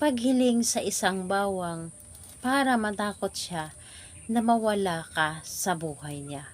paghiling sa isang bawang para matakot siya na mawala ka sa buhay niya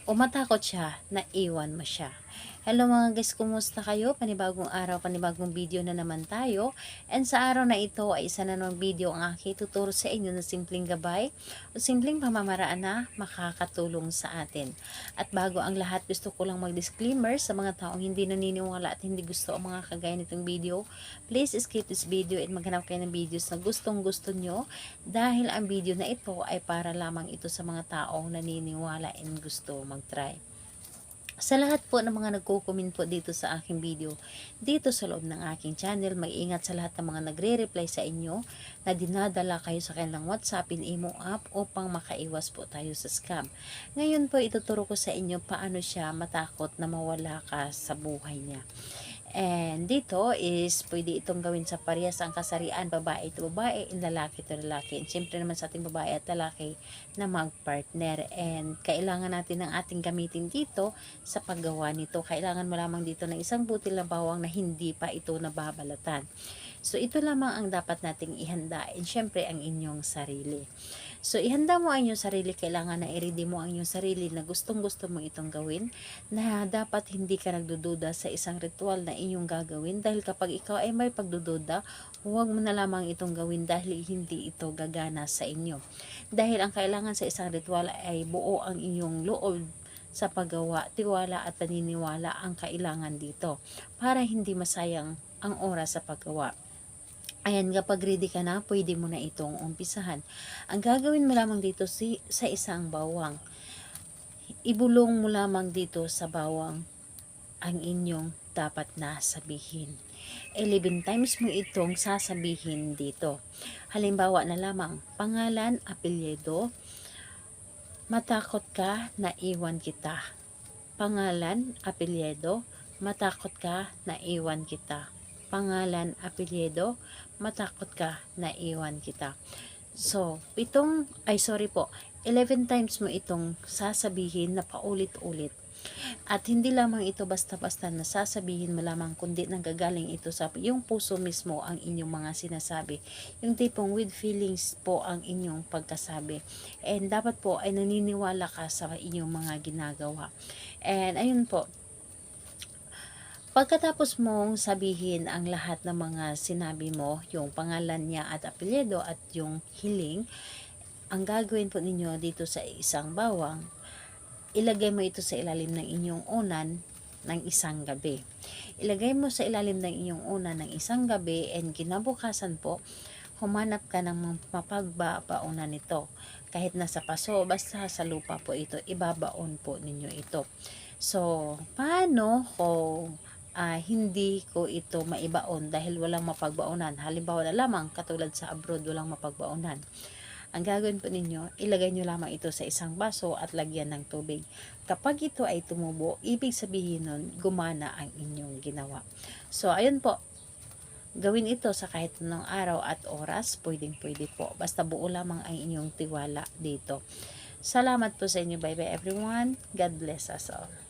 o matakot siya na iwan mo siya. Hello mga guys, kumusta kayo? Panibagong araw, panibagong video na naman tayo. And sa araw na ito ay isa na namang video ang aking tuturo sa inyo na simpleng gabay o simpleng pamamaraan na makakatulong sa atin. At bago ang lahat, gusto ko lang mag-disclaimer sa mga taong hindi naniniwala at hindi gusto ang mga kagaya nitong video. Please skip this video at maghanap kayo ng videos na gustong gusto nyo dahil ang video na ito ay para lamang ito sa mga taong naniniwala and gusto mag-try. Sa lahat po ng mga nagko-comment po dito sa aking video, dito sa loob ng aking channel, mag-ingat sa lahat ng mga nagre-reply sa inyo na dinadala kayo sa kanilang WhatsApp in Imo app upang makaiwas po tayo sa scam. Ngayon po ituturo ko sa inyo paano siya matakot na mawala ka sa buhay niya. And dito is pwede itong gawin sa parehas ang kasarian, babae to babae, lalaki to lalaki. And syempre naman sa ating babae at lalaki na mag-partner. And kailangan natin ng ating gamitin dito sa paggawa nito. Kailangan mo lamang dito ng isang butil na bawang na hindi pa ito nababalatan. So ito lamang ang dapat nating ihanda. And syempre ang inyong sarili. So ihanda mo ang inyong sarili, kailangan na i-ready mo ang inyong sarili na gustong-gusto mo itong gawin, na dapat hindi ka nagdududa sa isang ritual na inyong gagawin, dahil kapag ikaw ay may pagdududa, huwag mo na lamang itong gawin dahil hindi ito gagana sa inyo. Dahil ang kailangan sa isang ritual ay buo ang inyong loob sa paggawa, tiwala at paniniwala ang kailangan dito para hindi masayang ang oras sa paggawa. Ayan, kapag ready ka na, pwede mo na itong umpisahan. Ang gagawin mo lamang dito sa isang bawang, ibulong mo lamang dito sa bawang ang inyong dapat na sabihin. 11 times mo itong sasabihin dito. Halimbawa na lamang, pangalan, apelyido, matakot ka na iwan kita. Pangalan, apelyido, matakot ka na iwan kita. Pangalan, apelyido, matakot ka na iwan kita. So, 11 times mo itong sasabihin na paulit-ulit. At hindi lamang ito basta-basta na sasabihin mo lamang, kundi nanggagaling ito sa yung puso mismo ang inyong mga sinasabi. Yung tipong with feelings po ang inyong pagkasabi. And dapat po ay naniniwala ka sa inyong mga ginagawa. And ayun po, pagkatapos mong sabihin ang lahat ng mga sinabi mo, yung pangalan niya at apelyido at yung hiling, ang gagawin po ninyo dito sa isang bawang, ilagay mo ito sa ilalim ng inyong unan ng isang gabi. Ilagay mo sa ilalim ng inyong unan ng isang gabi, and kinabukasan po, humanap ka ng mapagbabaonan nito. Kahit nasa paso, basta sa lupa po ito, ibabaon po ninyo ito. So, paano kung hindi ko ito maibaon dahil walang mapagbaonan? Halimbawa na lamang, katulad sa abroad, walang mapagbaonan. Ang gagawin po ninyo, ilagay nyo lamang ito sa isang baso at lagyan ng tubig. Kapag ito ay tumubo, ibig sabihin nun, gumana ang inyong ginawa. So, ayun po. Gawin ito sa kahit anong araw at oras, pwedeng-pwede po. Basta buo lamang ang inyong tiwala dito. Salamat po sa inyo. Bye-bye everyone. God bless us all.